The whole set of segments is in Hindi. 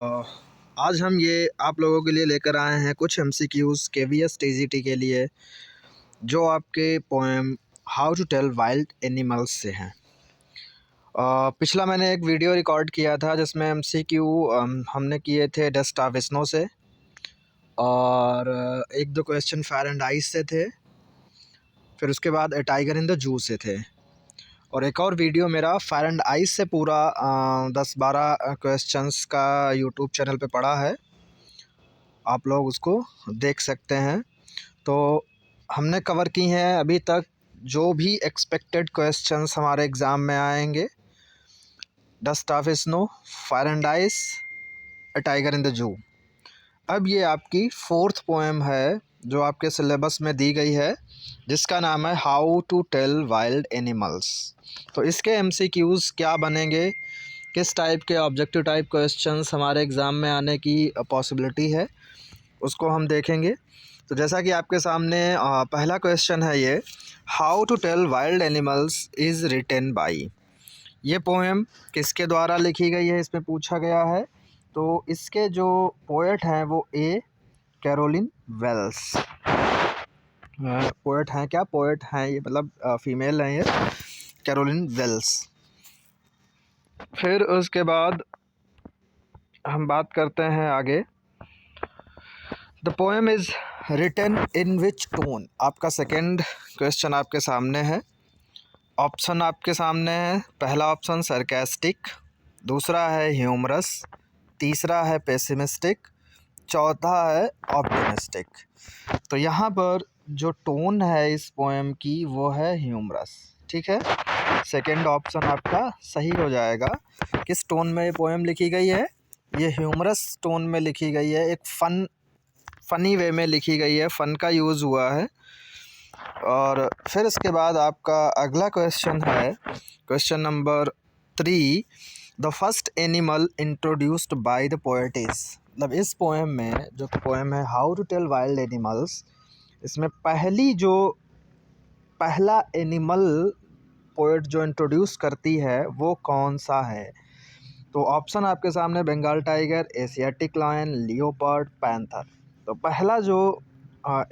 अ, आज हम ये आप लोगों के लिए लेकर आए हैं कुछ एमसीक्यूज़ केवीएस टीजीटी के लिए, जो आपके poem how to tell wild animals से हैं। पिछला मैंने एक वीडियो रिकॉर्ड किया था जिसमें एमसीक्यू हमने किए थे डेस्टाविस्नो से, और एक दो क्वेश्चन फायर एंड आइस से थे। फिर उसके बाद ए टाइगर इन द जू से थे, और एक और वीडियो मेरा फायर एंड आइस से पूरा 10-12 क्वेश्चंस का यूट्यूब चैनल पे पड़ा है, आप लोग उसको देख सकते हैं। तो हमने कवर की हैं अभी तक जो भी एक्सपेक्टेड क्वेश्चंस हमारे एग्ज़ाम में आएंगे: dust of snow, fire and ice, a tiger in the zoo. अब ये आपकी फोर्थ पोएम है जो आपके सिलेबस में दी गई है, जिसका नाम है how to tell wild animals. तो इसके एमसीक्यूज़ क्या बनेंगे, किस टाइप के ऑब्जेक्टिव टाइप क्वेश्चंस हमारे एग्ज़ाम में आने की पॉसिबिलिटी है, उसको हम देखेंगे। तो जैसा कि आपके सामने पहला क्वेश्चन है ये: how to tell wild animals is written by. ये पोएम किसके द्वारा लिखी गई है, इसमें पूछा गया है। तो इसके जो पोएट हैं वो ए कैरोलिन वेल्स पोएट हैं। क्या पोएट हैं ये, मतलब फीमेल हैं ये, कैरोलिन वेल्स। फिर उसके बाद हम बात करते हैं आगे। The poem is written in which tone. आपका सेकेंड क्वेश्चन आपके सामने है। ऑप्शन आपके सामने है। पहला ऑप्शन सरकास्टिक, दूसरा है ह्यूमरस, तीसरा है पेसिमिस्टिक, चौथा है ऑप्टिमिस्टिक। तो यहाँ पर जो टोन है इस पोएम की वो है ह्यूमरस। ठीक है, सेकंड ऑप्शन आपका सही हो जाएगा। किस टोन में ये पोएम लिखी गई है? ये ह्यूमरस टोन में लिखी गई है, एक फ़नी वे में लिखी गई है, फ़न का यूज़ हुआ है। और फिर इसके बाद आपका अगला क्वेश्चन है question number 3: the first animal introduced by the poetess. मतलब इस पोएम में, जो पोएम है how to tell wild animals, इसमें पहला एनिमल पोएट जो इंट्रोड्यूस करती है वो कौन सा है? तो ऑप्शन आपके सामने: Bengal tiger, Asiatic lion, leopard, panther. तो पहला जो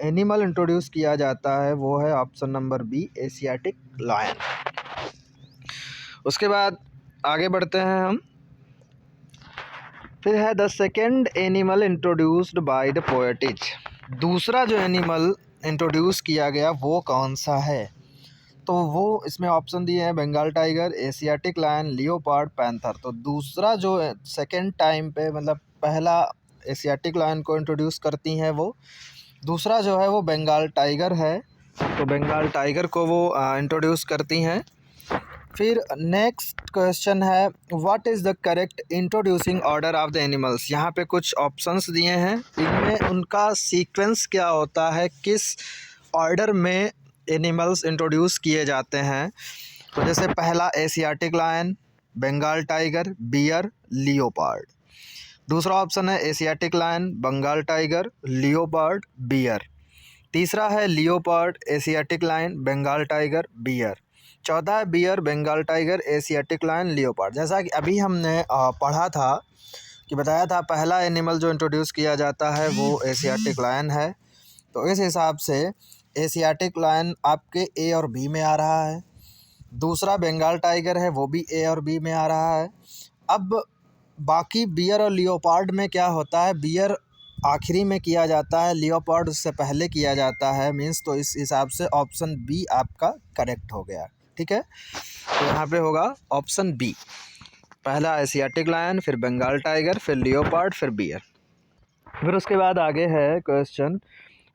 एनिमल इंट्रोड्यूस किया जाता है वो है option number B, Asiatic lion. उसके बाद आगे बढ़ते हैं हम। फिर है the second animal introduced by the poetess. दूसरा जो एनिमल इंट्रोड्यूस किया गया वो कौन सा है? तो वो इसमें ऑप्शन दिए हैं: Bengal tiger, Asiatic lion, leopard, panther. तो दूसरा जो सेकेंड टाइम पे, मतलब पहला एशियाटिक लायन को इंट्रोड्यूस करती हैं वो, दूसरा जो है वो बंगाल टाइगर है। तो बंगाल टाइगर को वो इंट्रोड्यूस करती हैं। फिर नेक्स्ट क्वेश्चन है what is the correct introducing order of the animals. यहाँ पे कुछ ऑप्शंस दिए हैं, इनमें उनका सीक्वेंस क्या होता है, किस ऑर्डर में एनिमल्स इंट्रोड्यूस किए जाते हैं। तो जैसे पहला Asiatic lion, Bengal tiger, bear, leopard. दूसरा ऑप्शन है Asiatic lion, Bengal tiger, leopard, bear. तीसरा है leopard, Asiatic lion, Bengal tiger, bear. चौथा है bear, Bengal tiger, Asiatic lion, leopard. जैसा कि अभी हमने पढ़ा था कि बताया था, पहला एनिमल जो इंट्रोड्यूस किया जाता है वो एशियाटिक लायन है। तो इस हिसाब से एशियाटिक लायन आपके ए और बी में आ रहा है। दूसरा बंगाल टाइगर है, वो भी ए और बी में आ रहा है। अब बाकी बियर और लियोपार्ड में क्या होता है, बियर आखिरी में किया जाता है, लियोपार्ड उससे पहले किया जाता है, मीन्स। तो इस हिसाब से ऑप्शन बी आपका करेक्ट हो गया। ठीक है, तो यहाँ पे होगा ऑप्शन बी, पहला एशियाटिक लायन, फिर बंगाल टाइगर, फिर लियोपार्ड, फिर बियर। फिर उसके बाद आगे है question: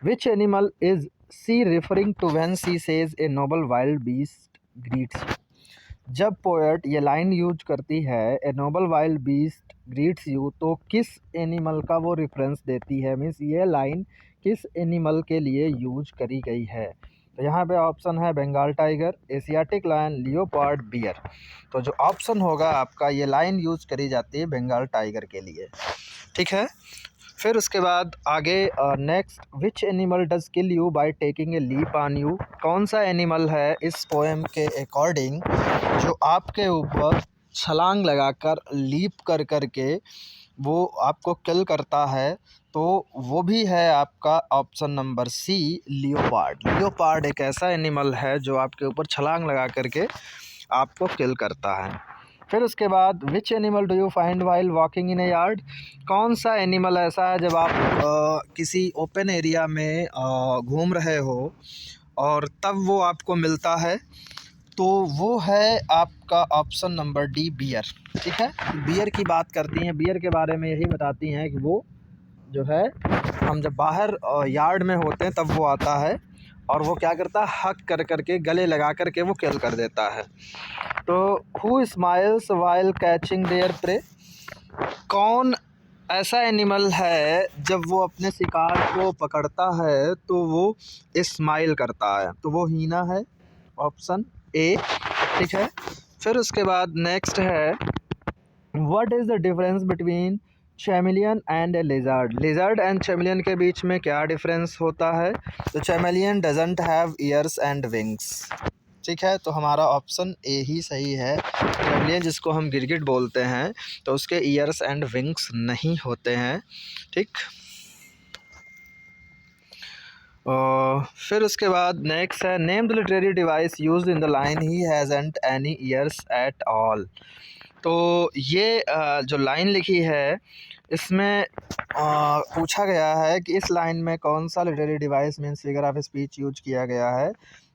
which animal is she referring to when she says a noble wild beast greets you. जब पोएट ये लाइन यूज करती है a noble wild beast greets you, तो किस एनिमल का वो रेफरेंस देती है, मीन्स ये लाइन किस एनिमल के लिए यूज करी गई है। तो यहाँ पे ऑप्शन है Bengal tiger, Asiatic lion, leopard, bear. तो जो ऑप्शन होगा आपका, ये लाइन यूज करी जाती है बंगाल टाइगर के लिए। ठीक है, फिर उसके बाद आगे next: which animal does kill you by taking a leap on you. कौन सा एनिमल है इस पोएम के अकॉर्डिंग जो आपके ऊपर छलांग लगाकर, लीप कर कर के वो आपको किल करता है, तो वो भी है आपका option number C, leopard. Leopard एक ऐसा एनिमल है जो आपके ऊपर छलांग लगा करके आपको किल करता है। फिर उसके बाद which animal do you find while walking in A yard. कौन सा एनिमल ऐसा है जब आप किसी ओपन एरिया में घूम रहे हो और तब वो आपको मिलता है, तो वो है आपका ऑप्शन नंबर डी, बियर। ठीक है, बियर की बात करती हैं, बियर के बारे में यही बताती हैं कि वो जो है, हम जब बाहर यार्ड में होते हैं तब वो आता है और वो क्या करता है, हक कर करके गले लगा करके वो किल कर देता है। तो who smiles while catching there pray. कौन ऐसा एनिमल है जब वो अपने शिकार को पकड़ता है तो वो स्माइल करता है, तो वो हीना है, ऑप्शन ए। ठीक है, फिर उसके बाद नेक्स्ट है, what is the difference between chameleon and a lizard. Lizard and chameleon के बीच में क्या डिफरेंस होता है, तो chameleon doesn't have ears and wings. ठीक है, तो हमारा ऑप्शन ए ही सही है। चैमेलियन जिसको हम गिरगिट बोलते हैं, तो उसके ईयर्स एंड विंग्स नहीं होते हैं। ठीक, फिर उसके बाद नेक्स्ट है, name the literary device used in the line he hasn't any ears at all. तो ये जो लाइन लिखी है इसमें पूछा गया है कि इस लाइन में कौन सा literary device means figure of speech use किया गया है।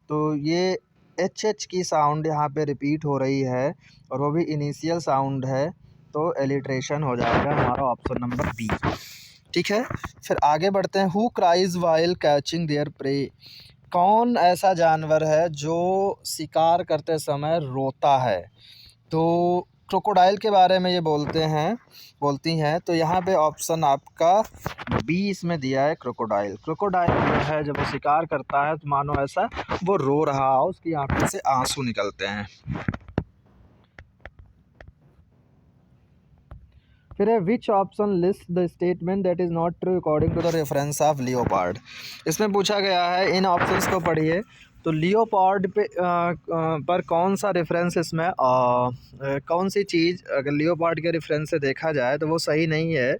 तो ये एच की साउंड यहाँ पे रिपीट हो रही है और वो भी इनिशियल साउंड है, तो एलिट्रेशन हो जाएगा हमारा ऑप्शन नंबर बी। ठीक है, फिर आगे बढ़ते हैं, who cries while catching there pray. कौन ऐसा जानवर है जो शिकार करते समय रोता है, तो क्रोकोडाइल के बारे में ये बोलती हैं। तो यहाँ पे ऑप्शन आपका बी इसमें दिया है, क्रोकोडाइल। क्रोकोडाइल जो है जब वो शिकार करता है तो मानो ऐसा वो रो रहा हो, उसकी आंखों से आंसू निकलते हैं। फिर है, which option list the statement that is not true according to the reference of leopard. इसमें पूछा गया है, इन ऑप्शंस को पढ़िए। तो लियोपार्ड पे पर कौन सा रेफरेंस इसमें कौन सी चीज़ अगर लियोपार्ड के रेफरेंस से देखा जाए तो वो सही नहीं है।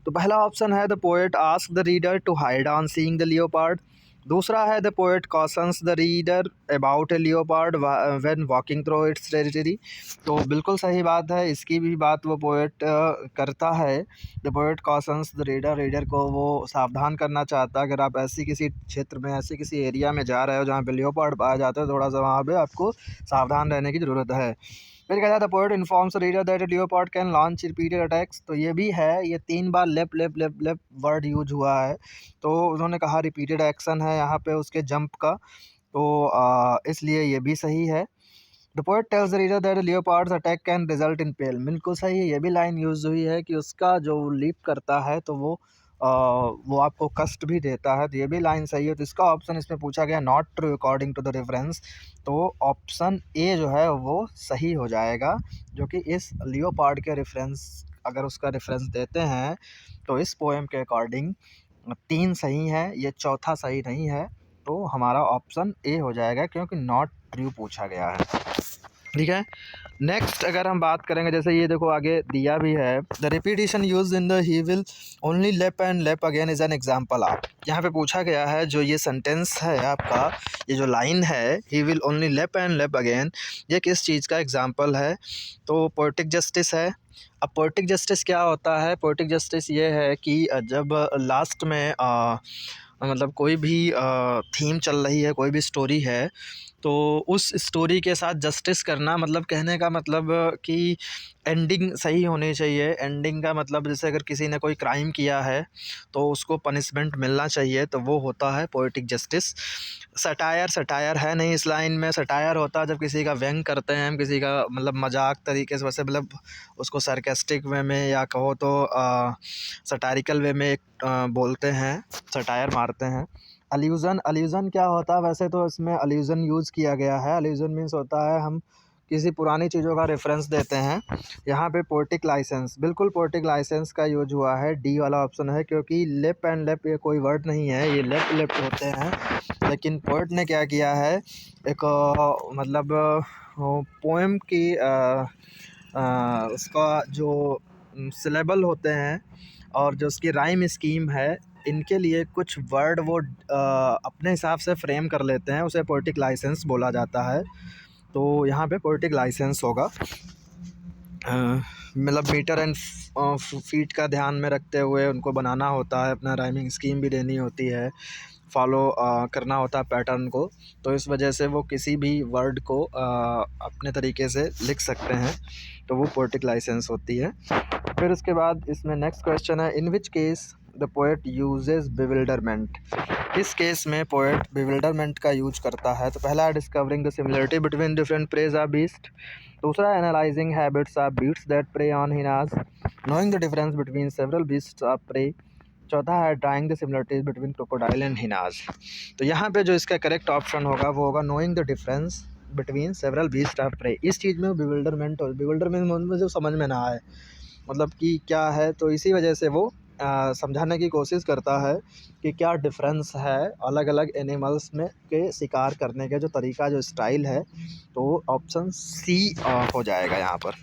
तो पहला ऑप्शन है, the poet ask the reader to hide on seeing the leopard. दूसरा है, the poet cautions the reader about a leopard when walking through its territory. तो बिल्कुल सही बात है, इसकी भी बात वो पोएट करता है। The poet cautions the reader, reader को वो सावधान करना चाहता है, अगर आप ऐसी किसी क्षेत्र में, ऐसे किसी एरिया में जा रहे हो जहाँ पे लियोपार्ड पाया जाता है, थोड़ा सा वहाँ पे आपको सावधान रहने की ज़रूरत है। फिर कहता है, the poet informs reader that leopard can launch repeated attacks. तो ये भी है, ये 3 बार लेप लेप लेप लेप वर्ड यूज हुआ है, तो उन्होंने कहा रिपीटेड एक्शन है यहाँ पे उसके जंप का, तो इसलिए ये भी सही है। The poet tells the reader that leopards attack can result in pale. बिल्कुल सही है, ये भी लाइन यूज हुई है कि उसका जो लीप करता है तो वो आपको कष्ट भी देता है, तो ये भी लाइन सही है। तो इसका ऑप्शन इसमें पूछा गया not true according to the reference, तो ऑप्शन ए जो है वो सही हो जाएगा, जो कि इस लियोपार्ड के रेफरेंस, अगर उसका रेफरेंस देते हैं तो इस पोएम के अकॉर्डिंग 3 सही हैं, ये चौथा सही नहीं है, तो हमारा ऑप्शन ए हो जाएगा क्योंकि नॉट ट्रू पूछा गया है। ठीक है, नेक्स्ट अगर हम बात करेंगे, जैसे ये देखो आगे दिया भी है, the repetition use in the he will only लेप एंड लेप again is an example of. यहाँ पे पूछा गया है, जो ये सेंटेंस है आपका, ये जो लाइन है, ही विल ओनली लेप एंड लेप अगेन, ये किस चीज़ का एग्जाम्पल है, तो पोएटिक जस्टिस है। अब पोएटिक जस्टिस क्या होता है, पोएटिक जस्टिस ये है कि जब लास्ट में मतलब कोई भी थीम चल रही है, कोई भी स्टोरी है, तो उस स्टोरी के साथ जस्टिस करना, मतलब कहने का मतलब कि एंडिंग सही होनी चाहिए। एंडिंग का मतलब जैसे अगर किसी ने कोई क्राइम किया है तो उसको पनिशमेंट मिलना चाहिए, तो वो होता है पोएटिक जस्टिस। सटायर है नहीं इस लाइन में। सटायर होता है जब किसी का व्यंग करते हैं हम, किसी का मतलब मजाक तरीके से, वैसे मतलब उसको सरकास्टिक वे में या कहो तो सटारिकल वे में बोलते हैं, सटायर मारते हैं। अल्यूज़न क्या होता है, वैसे तो इसमें अल्यूज़न यूज़ किया गया है। अल्यूज़न मीन्स होता है हम किसी पुरानी चीज़ों का रेफरेंस देते हैं। यहाँ पे पोएटिक लाइसेंस, बिल्कुल पोएटिक लाइसेंस का यूज हुआ है, डी वाला ऑप्शन है, क्योंकि लेप एंड लेप ये कोई वर्ड नहीं है, ये लेप लेप होते हैं। लेकिन पोएट ने क्या किया है, एक मतलब पोएम की उसका जो सिलेबल होते हैं और जो उसकी राइम स्कीम है, इनके लिए कुछ वर्ड वो अपने हिसाब से फ्रेम कर लेते हैं, उसे पोएटिक लाइसेंस बोला जाता है। तो यहाँ पे पोएटिक लाइसेंस होगा। मतलब मीटर एंड फीट का ध्यान में रखते हुए उनको बनाना होता है, अपना राइमिंग स्कीम भी देनी होती है, फॉलो करना होता है पैटर्न को। तो इस वजह से वो किसी भी वर्ड को अपने तरीके से लिख सकते हैं, तो वो पोएटिक लाइसेंस होती है। फिर उसके बाद इसमें नेक्स्ट क्वेश्चन है, in which case the poet uses bewilderment. किस केस में पोएट बिविल्डरमेंट का यूज करता है? तो पहला है discovering the similarity between different preys of beast. दूसरा है analysing habits of beasts that prey on hyenas, knowing the difference between several beasts of prey. चौथा है drawing the similarities between crocodile and hyenas. तो यहाँ पे जो इसका करेक्ट ऑप्शन होगा वो होगा knowing the difference between several beast of prey. इस चीज़ में बिविल्डरमेंट, और बिविल्डरमेंट मुझे समझ में ना आए मतलब कि क्या है, तो इसी वजह से वो समझाने की कोशिश करता है कि क्या डिफरेंस है अलग अलग एनिमल्स में के शिकार करने के जो तरीका, जो स्टाइल है। तो ऑप्शन सी हो जाएगा यहाँ पर।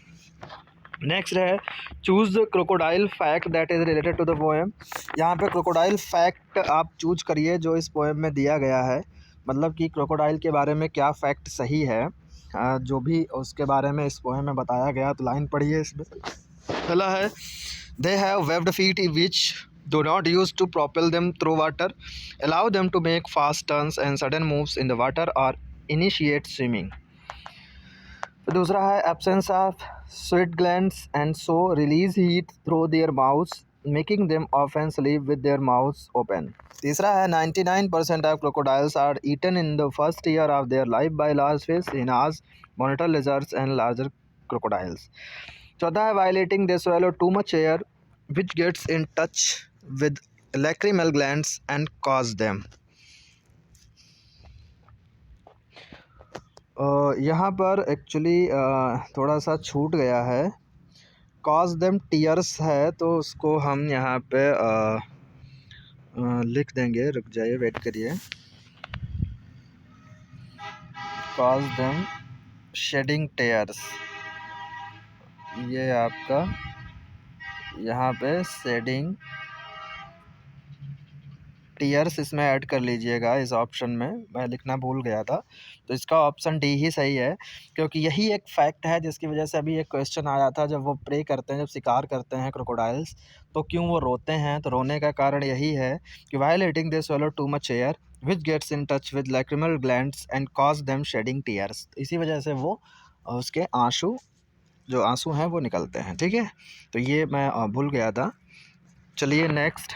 नेक्स्ट है choose the crocodile fact that is related to the poem. यहाँ पे क्रोकोडाइल फैक्ट आप चूज करिए जो इस पोएम में दिया गया है, मतलब कि क्रोकोडाइल के बारे में क्या फैक्ट सही है, जो भी उसके बारे में इस पोएम में बताया गया। तो लाइन पढ़िए इसमें। पहला है, they have webbed feet which do not use to propel them through water, allow them to make fast turns and sudden moves in the water or initiate swimming। दूसरा है absence of sweat glands and so release heat through their mouths, making them often sleep with their mouths open। तीसरा है 99% of crocodiles are eaten in the first year of their life by large fish, hyenas, monitor lizards and larger crocodiles। चौथा है violating they swallow too much air which gets in touch with lacrimal glands and cause them। यहाँ पर एक्चुअली थोड़ा सा छूट गया है, cause them tears है, तो उसको हम यहाँ पे लिख देंगे। रुक जाइए, वेट करिए। cause them shedding tears, ये आपका यहाँ पे शेडिंग टीयर्स इसमें ऐड कर लीजिएगा इस ऑप्शन में, मैं लिखना भूल गया था। तो इसका ऑप्शन डी ही सही है, क्योंकि यही एक फैक्ट है जिसकी वजह से अभी एक क्वेश्चन आया था, जब वो प्रे करते हैं, जब शिकार करते हैं क्रोकोडाइल्स, तो क्यों वो रोते हैं। तो रोने का कारण यही है कि while eating they swallow too much air which gets in touch with lacrimal glands and cause them shedding tears. इसी वजह से वो उसके जो आंसू हैं वो निकलते हैं। ठीक है, तो ये मैं भूल गया था। चलिए next,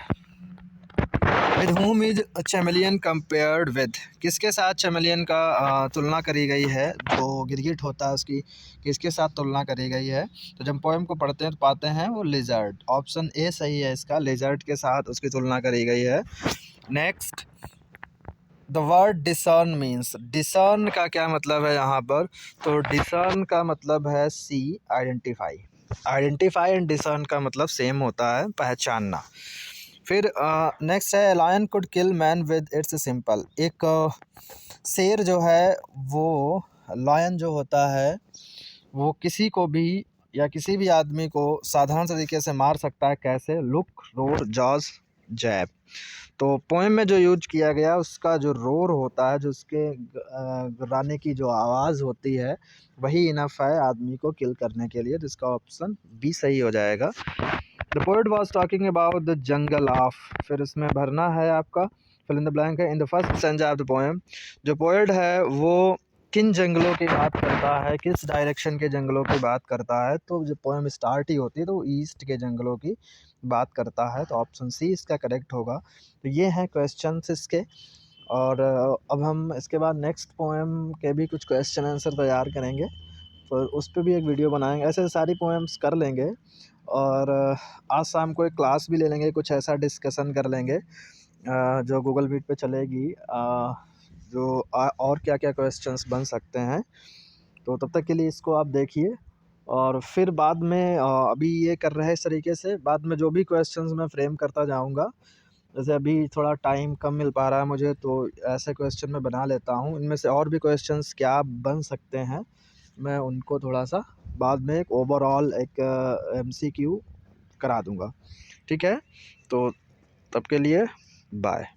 with whom is chameleon compared with. किसके साथ चैमेलियन का तुलना करी गई है, जो गिरगिट होता है उसकी किसके साथ तुलना करी गई है। तो जब पोएम को पढ़ते हैं तो पाते हैं वो लिजर्ड, ऑप्शन ए सही है इसका, लिजर्ड के साथ उसकी तुलना करी गई है। Next, the word discern means. Discern का क्या मतलब है यहाँ पर? तो डिसर्न का मतलब है see, identify. Identify and discern का मतलब सेम होता है, पहचानना। फिर नेक्स्ट है, lion could kill man with its simple. एक शेर जो है वो, लायन जो होता है वो किसी को भी या किसी भी आदमी को साधारण तरीके से मार सकता है। कैसे? लुक, रोर, जॉज, जैब। तो पोएम में जो यूज किया गया उसका जो रोर होता है, जो उसके गुर्राने की जो आवाज़ होती है, वही इनफ है आदमी को किल करने के लिए। तो इसका ऑप्शन बी सही हो जाएगा। The poet was talking about the jungle of. फिर इसमें भरना है आपका, फिल इन द ब्लैंक है। In the first stanza of the poem, जो पोएट है वो किन जंगलों की बात करता है, किस डायरेक्शन के जंगलों की बात करता है। तो जब पोएम स्टार्ट ही होती है तो वो ईस्ट के जंगलों की बात करता है। तो ऑप्शन सी इसका करेक्ट होगा। तो ये हैं क्वेश्चंस इसके। और अब हम इसके बाद नेक्स्ट पोएम के भी कुछ क्वेश्चन आंसर तैयार करेंगे, तो उस पर भी एक वीडियो बनाएंगे। ऐसे सारी पोएम्स कर लेंगे और आज शाम को एक क्लास भी ले लेंगे, कुछ ऐसा डिस्कशन कर लेंगे जो गूगल मीट पे चलेगी, और क्या क्या क्वेश्चंस बन सकते हैं। तो तब तक के लिए इसको आप देखिए, और फिर बाद में अभी ये कर रहे हैं इस तरीके से, बाद में जो भी क्वेश्चंस मैं फ्रेम करता जाऊंगा। जैसे अभी थोड़ा टाइम कम मिल पा रहा है मुझे, तो ऐसे क्वेश्चन मैं बना लेता हूँ। इनमें से और भी क्वेश्चंस क्या बन सकते हैं, मैं उनको थोड़ा सा बाद में एक ओवरऑल एक MCQ करा दूँगा। ठीक है, तो तब के लिए बाय।